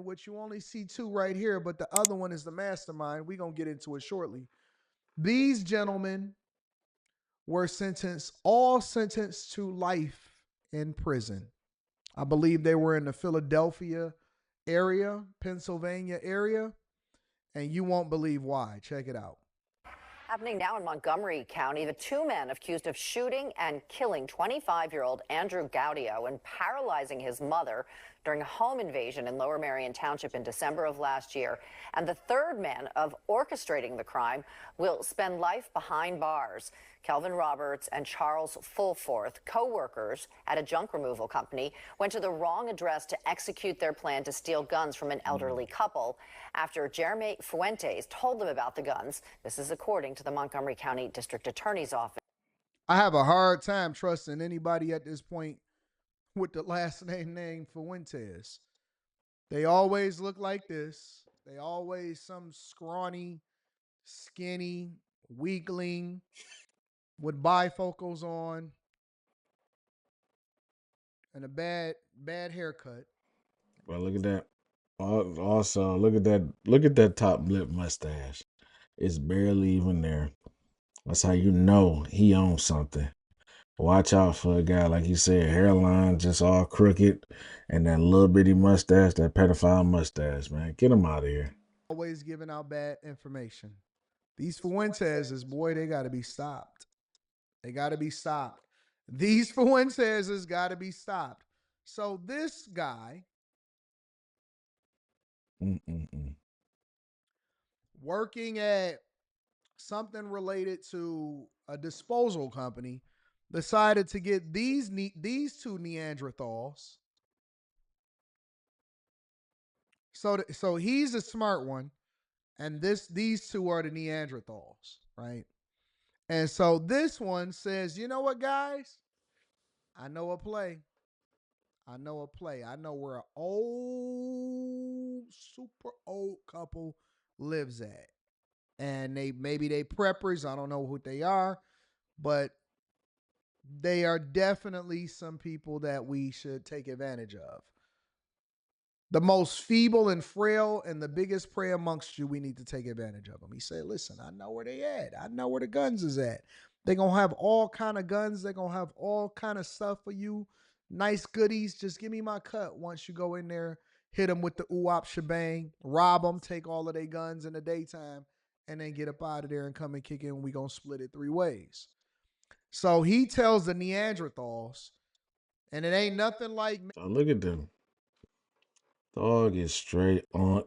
which you only see two right here, but the other one is the mastermind. We're going to get into it shortly. These gentlemen were all sentenced to life in prison. I believe they were in the Philadelphia area, Pennsylvania area, and you won't believe why. Check it out. Happening now in Montgomery County, the two men accused of shooting and killing 25-year-old Andrew Gaudio and paralyzing his mother during a home invasion in Lower Merion Township in December of last year. And the third man of orchestrating the crime will spend life behind bars. Kelvin Roberts and Charles Fulforth, co-workers at a junk removal company, went to the wrong address to execute their plan to steal guns from an elderly couple. After Jeremy Fuentes told them about the guns, this is according to the Montgomery County District Attorney's Office. I have a hard time trusting anybody at this point with the last name Fuentes. They always look like this. They always some scrawny, skinny, weakling with bifocals on and a bad haircut. Well, look at that. Also, look at that. Look at that top lip mustache. It's barely even there. That's how you know he owns something. Watch out for a guy, like you said, hairline just all crooked and that little bitty mustache, that pedophile mustache, man. Get him out of here. Always giving out bad information. These Fuentes, boy, they got to be stopped. They got to be stopped. These Fuentes got to be stopped. So this guy Mm-mm-mm. working at something related to a disposal company decided to get these two Neanderthals. So he's a smart one, and these two are the Neanderthals, right? And so this one says, you know what, guys? I know a play. I know a play. I know where an old, super old couple lives at. And maybe they preppers. I don't know who they are, but they are definitely some people that we should take advantage of. The most feeble and frail and the biggest prey amongst you, we need to take advantage of them. He said, listen, I know where they at. I know where the guns is at. They're going to have all kind of guns. They're going to have all kind of stuff for you. Nice goodies. Just give me my cut once you go in there, hit them with the ooh-op shebang, rob them, take all of their guns in the daytime, and then get up out of there and come and kick in. We going to split it three ways. So he tells the Neanderthals, and it ain't nothing like. Oh, look at them. Dog is straight on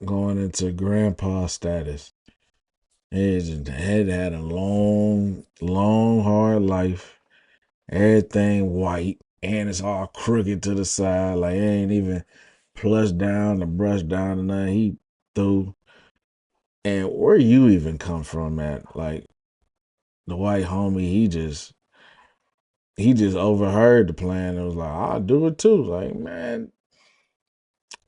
going into grandpa status. He had a long, long, hard life. Everything white, and it's all crooked to the side. Like it ain't even plush down or brush down or nothing. He threw. And where you even come from at? Like the white homie, he just overheard the plan and was like, I'll do it too. Like, man,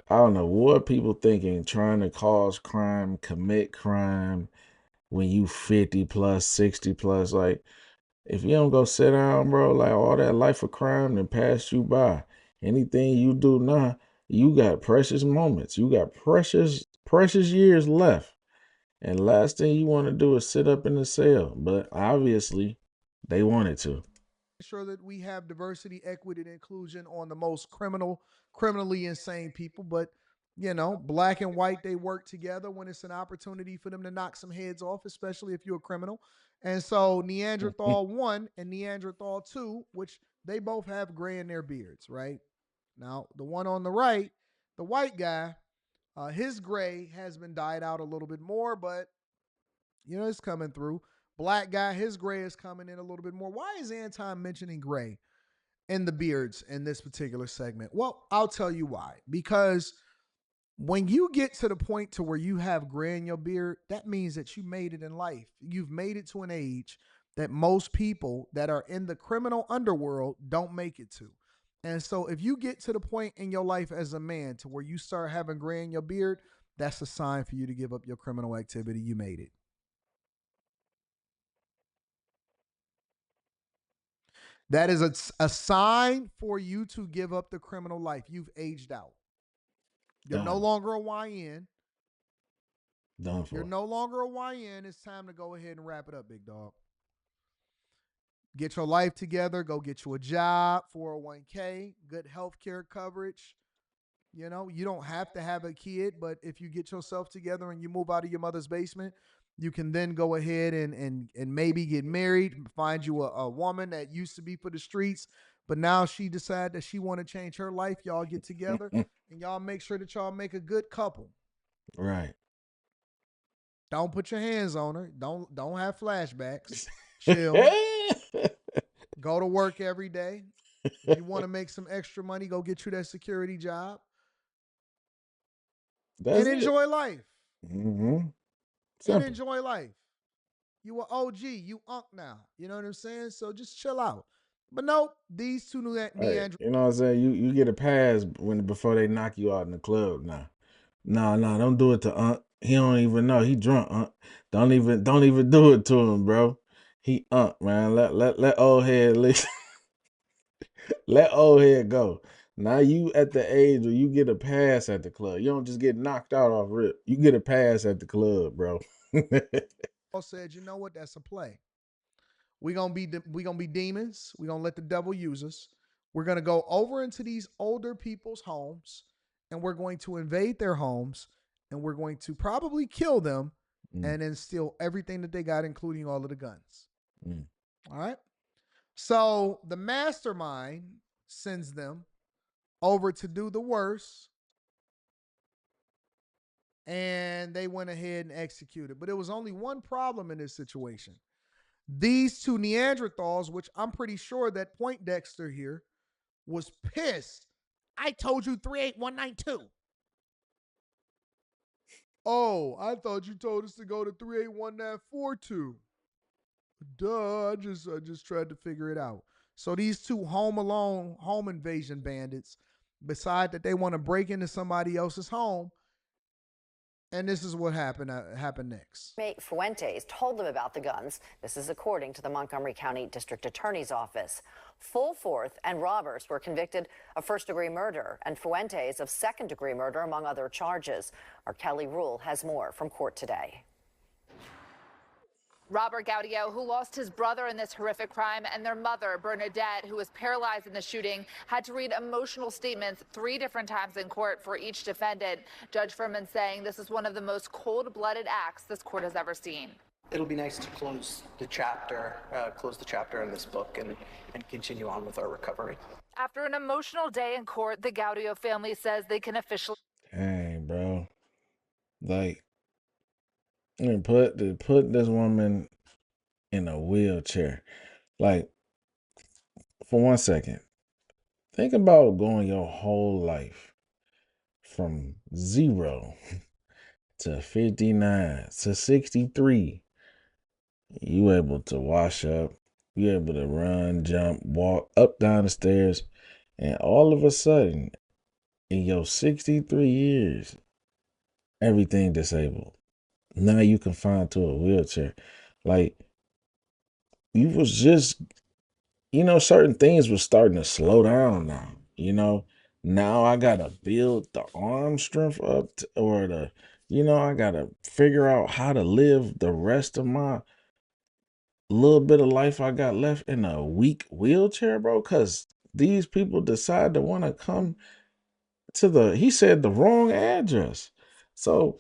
I don't know what people thinking, trying to cause crime, commit crime when you 50 plus, 60 plus. Like, if you don't go sit down, bro, like all that life of crime then pass you by. Anything you do now, you got precious moments. You got precious years left. And last thing you want to do is sit up in the cell. But obviously, they wanted to. Sure that we have diversity, equity, and inclusion on the most criminally insane people. But black and white, they work together when it's an opportunity for them to knock some heads off, especially if you're a criminal. And so Neanderthal 1 and Neanderthal 2, which they both have gray in their beards, right? Now, the one on the right, the white guy, his gray has been dyed out a little bit more, but it's coming through. Black guy, his gray is coming in a little bit more. Why is Anton mentioning gray in the beards in this particular segment? Well, I'll tell you why. Because when you get to the point to where you have gray in your beard, that means that you made it in life. You've made it to an age that most people that are in the criminal underworld don't make it to. And so if you get to the point in your life as a man to where you start having gray in your beard, that's a sign for you to give up your criminal activity. You made it. That is a sign for you to give up the criminal life. You've aged out. You're no longer a YN. Done You're for. no longer a YN. It's time to go ahead and wrap it up, big dog. Get your life together. Go get you a job, 401k, good health care coverage. You know, you don't have to have a kid, but if you get yourself together and you move out of your mother's basement, you can then go ahead and maybe get married, find you a woman that used to be for the streets, but now she decided that she want to change her life. Y'all get together and y'all make sure that y'all make a good couple. Right. Don't put your hands on her. Don't have flashbacks. Chill. Go to work every day. If you want to make some extra money, go get you that security job That's and it. enjoy life. Mm-hmm. And Simple. enjoy life. You were OG, you unk now. You know what I'm saying? So just chill out. But nope, these two new Hey, Neanderthals you know what I'm saying? You get a pass before they knock you out in the club now. No, don't do it to Unc. He don't even know. He drunk, Unc. Don't even do it to him, bro. He Unc, man. Let old head let old head go. Now you at the age where you get a pass at the club. You don't just get knocked out off rip. You get a pass at the club, bro. said, you know what? That's a play. We gonna be demons. We gonna let the devil use us. We're gonna go over into these older people's homes, and we're going to invade their homes, and we're going to probably kill them, Mm, and then steal everything that they got, including all of the guns. mm, All right. So the mastermind sends them over to do the worst, and they went ahead and executed. But there was only one problem in this situation. These two Neanderthals, which I'm pretty sure that Poindexter here was pissed. I told you 38192. Oh, I thought you told us to go to 381942. Duh, I just tried to figure it out. So these two home alone home invasion bandits decide that they want to break into somebody else's home, and this is what happened next. Fuentes told them about the guns. This is according to the Montgomery County District Attorney's Office. Fulforth and Roberts were convicted of first-degree murder and Fuentes of second-degree murder, among other charges. Our Kelly Rule has more from court today. Robert Gaudio, who lost his brother in this horrific crime, and their mother, Bernadette, who was paralyzed in the shooting, had to read emotional statements 3 different times in court for each defendant. Judge Furman saying this is one of the most cold-blooded acts this court has ever seen. It'll be nice to close the chapter in this book and continue on with our recovery. After an emotional day in court, the Gaudio family says they can officially... Dang, bro. Like, put this woman in a wheelchair. Like, for 1 second, think about going your whole life from 0 to 59 to 63. You able to wash up, you able to run, jump, walk up down the stairs, and all of a sudden, in your 63 years, everything disabled. Now you confined to a wheelchair. Like, you was just, certain things were starting to slow down now. Now I gotta build the arm strength up or I gotta figure out how to live the rest of my little bit of life I got left in a weak wheelchair, bro. Cause these people decide to want to come to he said the wrong address. So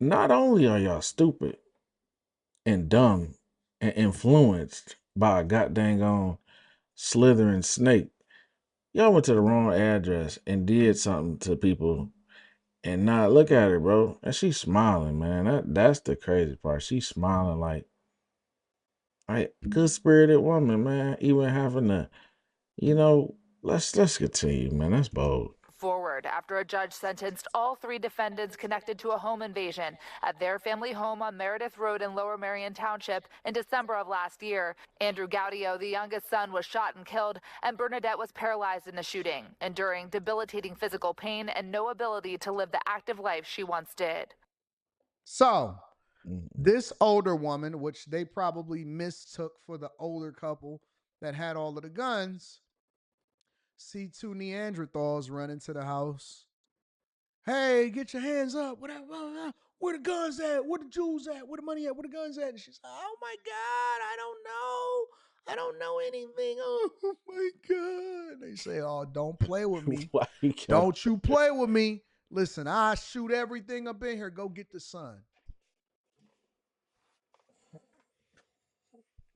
not only are y'all stupid and dumb and influenced by a goddamn on slithering snake, y'all went to the wrong address and did something to people. And now look at her, bro. And she's smiling, man. That's the crazy part. She's smiling like good spirited woman, man. Even having to, let's continue, man. That's bold. forward after a judge sentenced all 3 defendants connected to a home invasion at their family home on Meredith Road in Lower Merion Township in December of last year. Andrew Gaudio, the youngest son, was shot and killed, and Bernadette was paralyzed in the shooting, enduring debilitating physical pain and no ability to live the active life she once did. So this older woman, which they probably mistook for the older couple that had all of the guns, see two Neanderthals run into the house, Hey, get your hands up. Where the guns at? Where the jewels at? Where the money at? Where the guns at? And she's like, oh my God, I don't know. I don't know anything. Oh my God. They say, oh, don't play with me. Why you Don't you play with me. Listen, I shoot everything up in here. Go get the son.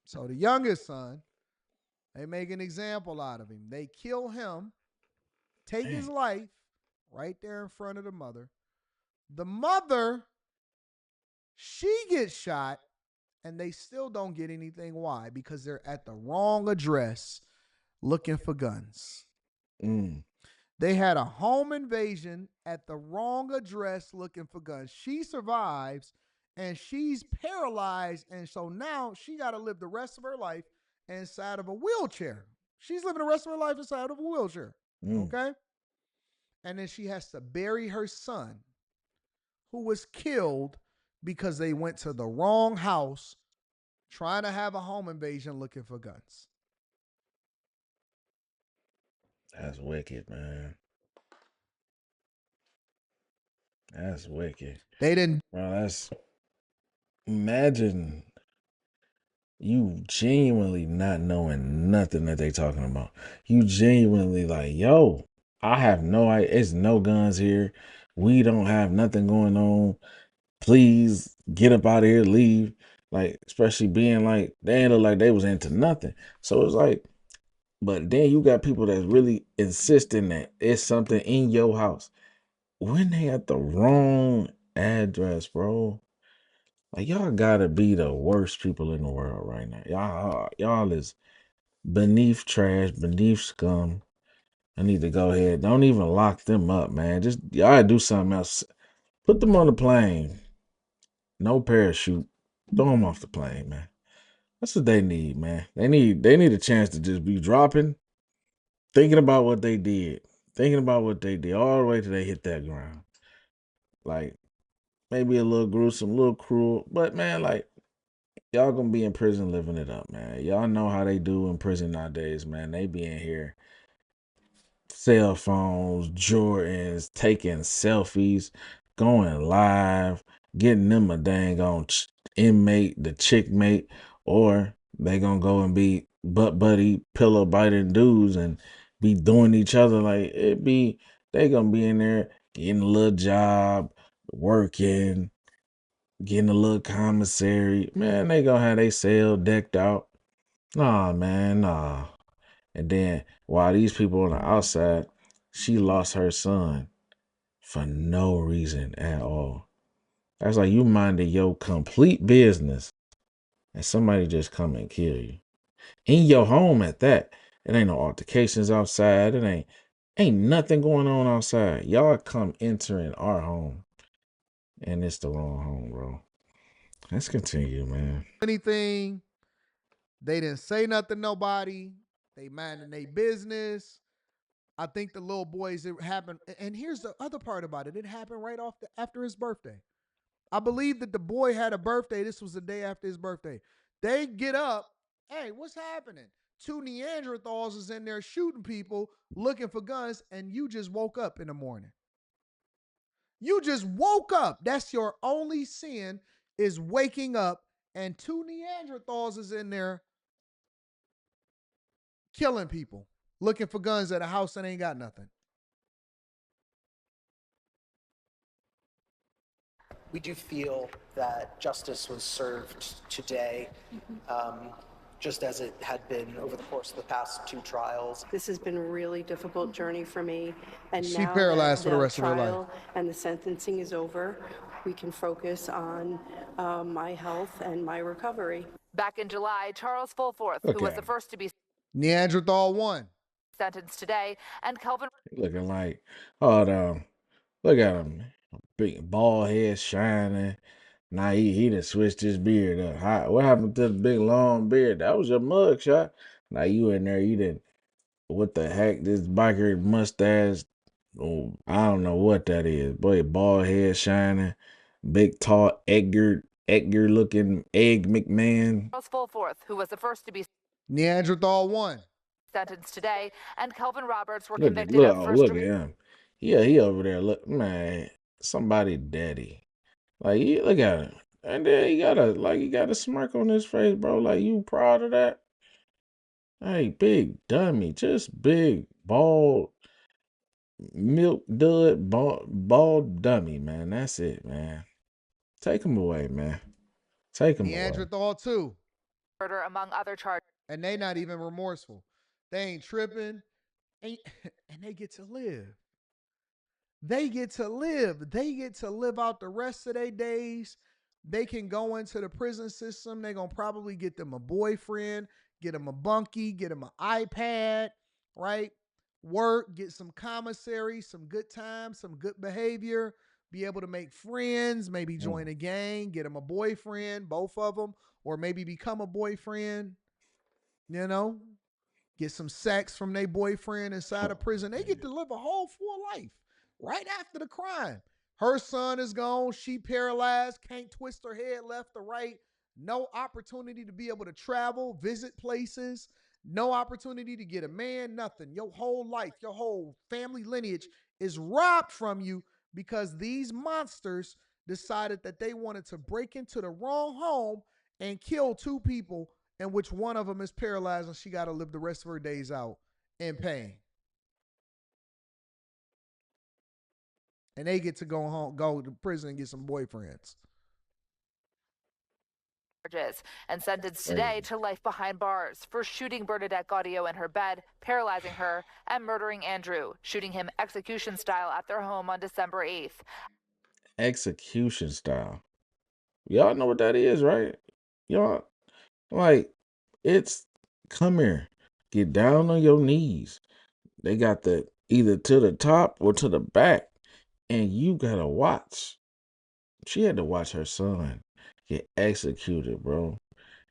So the youngest son, they make an example out of him. They kill him, take his life right there in front of the mother. The mother, she gets shot, and they still don't get anything. Why? Because they're at the wrong address looking for guns. They had a home invasion at the wrong address looking for guns. She survives and she's paralyzed. And so now she got to live the rest of her life inside of a wheelchair. She's living the rest of her life inside of a wheelchair. Okay. And then she has to bury her son, who was killed because they went to the wrong house trying to have a home invasion looking for guns. That's wicked, man. That's wicked. They didn't. Bro, that's, imagine you genuinely not knowing nothing that they talking about. You genuinely like, yo, I have no idea. It's no guns here. We don't have nothing going on. Please get up out of here, leave. Like, especially being like, they ain't look like they was into nothing. So it's like, but then you got people that's really insisting that it's something in your house when they at the wrong address, bro. Like, y'all gotta be the worst people in the world right now. Y'all is beneath trash, beneath scum. I need to go ahead. Don't even lock them up, man. Just y'all do something else. Put them on the plane. No parachute. Throw them off the plane, man. That's what they need, man. They need a chance to just be dropping, thinking about what they did, all the way till they hit that ground. Like, maybe a little gruesome, a little cruel, but man, like, y'all gonna be in prison living it up, man. Y'all know how they do in prison nowadays, man. They be in here, cell phones, Jordans, taking selfies, going live, getting them a dang on inmate, the chick mate, or they gonna go and be butt buddy, pillow biting dudes and be doing each other like they gonna be in there getting a little job, working, getting a little commissary. Man, they gonna have they cell decked out. Nah, man, nah. And then while these people on the outside, she lost her son for no reason at all. That's like you minded your complete business and somebody just come and kill you. In your home at that. It ain't no altercations outside. It ain't nothing going on outside. Y'all come entering our home. And it's the wrong home, bro. Let's continue, man. Anything. They didn't say nothing to nobody. They minding their business. I think the little boys, it happened. And here's the other part about it. It happened right after his birthday. I believe that the boy had a birthday. This was the day after his birthday. They get up. Hey, what's happening? Two Neanderthals is in there shooting people, looking for guns, and you just woke up in the morning. You just woke up. That's your only sin, is waking up, and two Neanderthals is in there killing people, looking for guns at a house that ain't got nothing. We do feel that justice was served today, just as it had been over the course of the past two trials. This has been a really difficult journey for me, and She now paralyzed that for the rest of her life. trial and the sentencing is over, we can focus on my health and my recovery. Back in July, Charles Fulforth, who was the first to be Neanderthal 1. sentenced today, and Kelvin Looking like, hold on. Look at him. Big bald head shining. Now he done switched his beard up. What happened to the big long beard? That was your mug shot. Now you in there, you didn't. What the heck? This biker mustache. Oh, I don't know what that is. Boy, bald head shining. Big tall Edgar looking Egg McMahon. Charles Fulforth, who was the first to be Neanderthal 1. sentenced today, and Kelvin Roberts were Look at convicted of first look at him. Yeah, he over there. Look, man, somebody daddy. Like, look at him. And then he got a smirk on his face, bro. Like, you proud of that? Hey, big dummy, just big, bald, milk dud, bald dummy, man. That's it, man. Take him away, man. Take him away. Neanderthal too. Murder, among other charges. And they not even remorseful. They ain't tripping. And they get to live. They get to live. They get to live out the rest of their days. They can go into the prison system. They're going to probably get them a boyfriend, get them a bunkie, get them an iPad, right? Work, get some commissary, some good time, some good behavior, be able to make friends, maybe join a gang, get them a boyfriend, both of them, or maybe become a boyfriend, you know, get some sex from their boyfriend inside of prison. They get to live a whole full life right after the crime. Her son is gone. She paralyzed, can't twist her head left or right. No opportunity to be able to travel, visit places. No opportunity to get a man, nothing. Your whole life, your whole family lineage is robbed from you because these monsters decided that they wanted to break into the wrong home and kill two people, in which one of them is paralyzed and she got to live the rest of her days out in pain. And they get to go home, go to prison and get some boyfriends. And sentenced today to life behind bars for shooting Bernadette Gaudio in her bed, paralyzing her, and murdering Andrew, shooting him execution style at their home on December 8th. Execution style. Y'all know what that is, right? Y'all, like, it's come here, get down on your knees. They got the either to the top or to the back, and you gotta watch. She had to watch her son get executed, bro.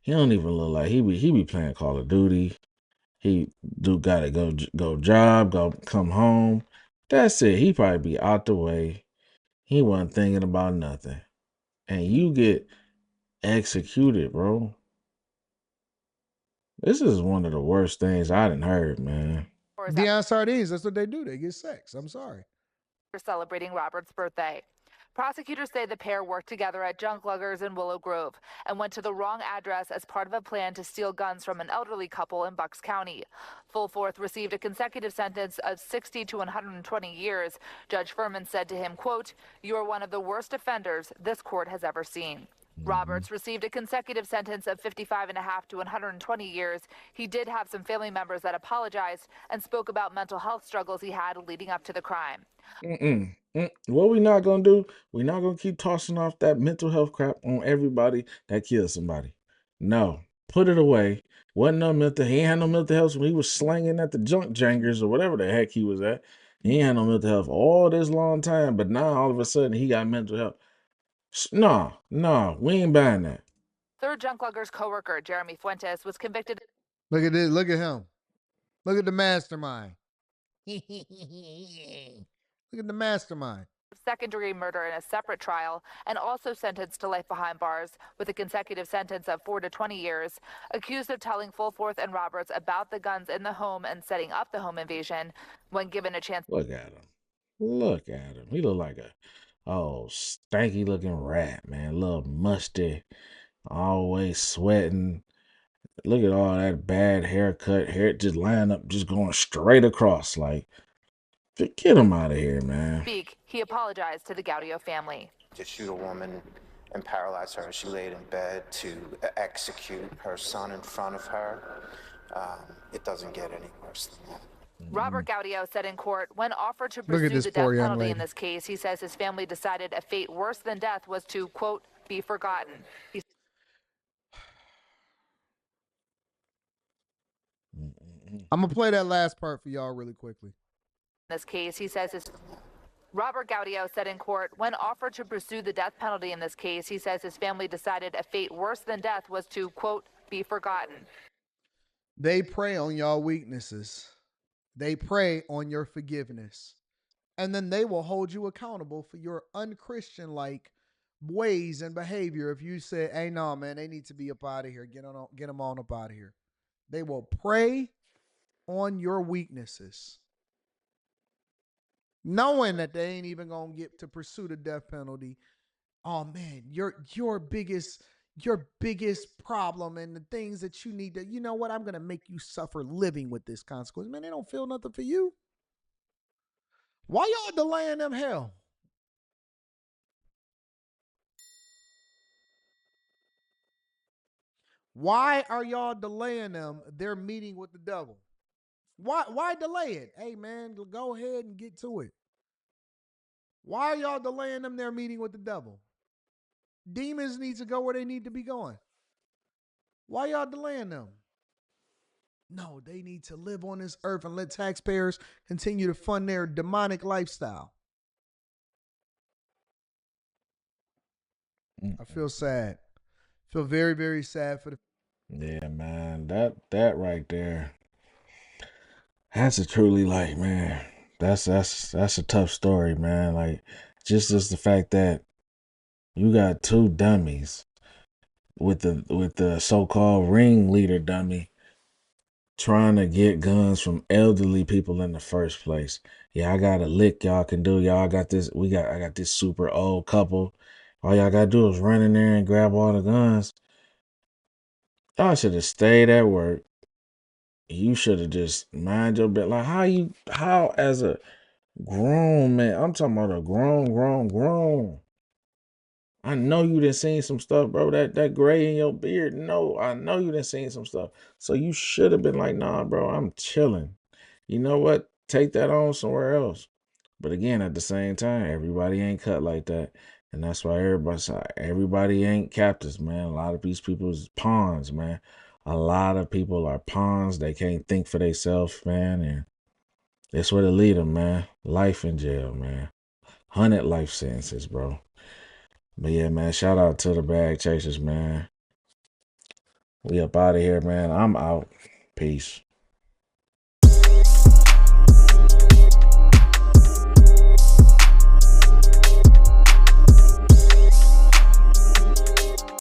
He don't even look like he be playing Call of Duty. He gotta go job, go come home. That's it. He probably be out the way. He wasn't thinking about nothing. And you get executed, bro. This is one of the worst things I done heard, man. Deion Sardines, that's what they do. They get sex. I'm sorry. For celebrating Robert's birthday. Prosecutors say the pair worked together at junk luggers in Willow Grove and went to the wrong address as part of a plan to steal guns from an elderly couple in Bucks County. Fulforth received a consecutive sentence of 60 to 120 years. Judge Furman said to him, quote, "You are one of the worst offenders this court has ever seen." Roberts received a consecutive sentence of 55.5 to 120 years. He did have some family members that apologized and spoke about mental health struggles he had leading up to the crime. What we not gonna do? We not gonna keep tossing off that mental health crap on everybody that kills somebody. No, put it away. Wasn't no mental. He ain't had no mental health when he was slanging at the junk jangers or whatever the heck he was at. He ain't had no mental health all this long time, but now all of a sudden he got mental health. No, we ain't buying that. Third junk lugger's co-worker, Jeremy Fuentes, was convicted. Look at this. Look at him. Look at the mastermind. Look at the mastermind. Second-degree murder in a separate trial and also sentenced to life behind bars with a consecutive sentence of 4 to 20 years, accused of telling Fulforth and Roberts about the guns in the home and setting up the home invasion. When given a chance, Look at him. Look at him. He look like a stanky looking rat, man. Little musty, always sweating. Look at all that bad haircut, hair just lying up, just going straight across. Like, get him out of here, man. he apologized to the Gaudio family. To shoot a woman and paralyze her as she laid in bed, to execute her son in front of her, it doesn't get any worse than that. Robert Gaudio said in court, when offered to pursue the death penalty in this case, he says his family decided a fate worse than death was to, quote, be forgotten. I'm going to play that last part for y'all really quickly. In this case, he says Robert Gaudio said in court, when offered to pursue the death penalty in this case, he says his family decided a fate worse than death was to, quote, be forgotten. They prey on y'all weaknesses. They prey on your forgiveness. And then they will hold you accountable for your unchristian-like ways and behavior. If you say, hey, no, man, they need to be up out of here. Get them on up out of here. They will prey on your weaknesses. knowing that they ain't even gonna get to pursue the death penalty. Oh man, your biggest problem and the things that you need to, you know what, I'm gonna make you suffer living with this consequence. Man, they don't feel nothing for you. Why y'all delaying them hell? Why are y'all delaying them? They're meeting with the devil. Why delay it? Hey man, go ahead and get to it. Why are y'all delaying them? They're meeting with the devil. Demons need to go where they need to be going. Why y'all delaying them? No, they need to live on this earth and let taxpayers continue to fund their demonic lifestyle. I feel sad. I feel very, very sad for the. Yeah, man. That right there. That's a truly like, man. That's a tough story, man. Like, just the fact that you got two dummies with the so-called ringleader dummy trying to get guns from elderly people in the first place. Yeah, I got a lick y'all can do. Y'all got this. I got this super old couple. All y'all gotta do is run in there and grab all the guns. Y'all should have stayed at work. You should have just mind your bit. Like how as a grown man, I'm talking about a grown. I know you done seen some stuff, bro. That gray in your beard. No, I know you done seen some stuff. So you should have been like, nah, bro, I'm chilling. You know what? Take that on somewhere else. But again, at the same time, everybody ain't cut like that. And that's why everybody ain't captives, man. A lot of these people is pawns, man. A lot of people are pawns. They can't think for themselves, man. And that's where they lead them, man. Life in jail, man. 100 life sentences, bro. But yeah, man, shout out to the bag chasers, man. We up out of here, man. I'm out. Peace.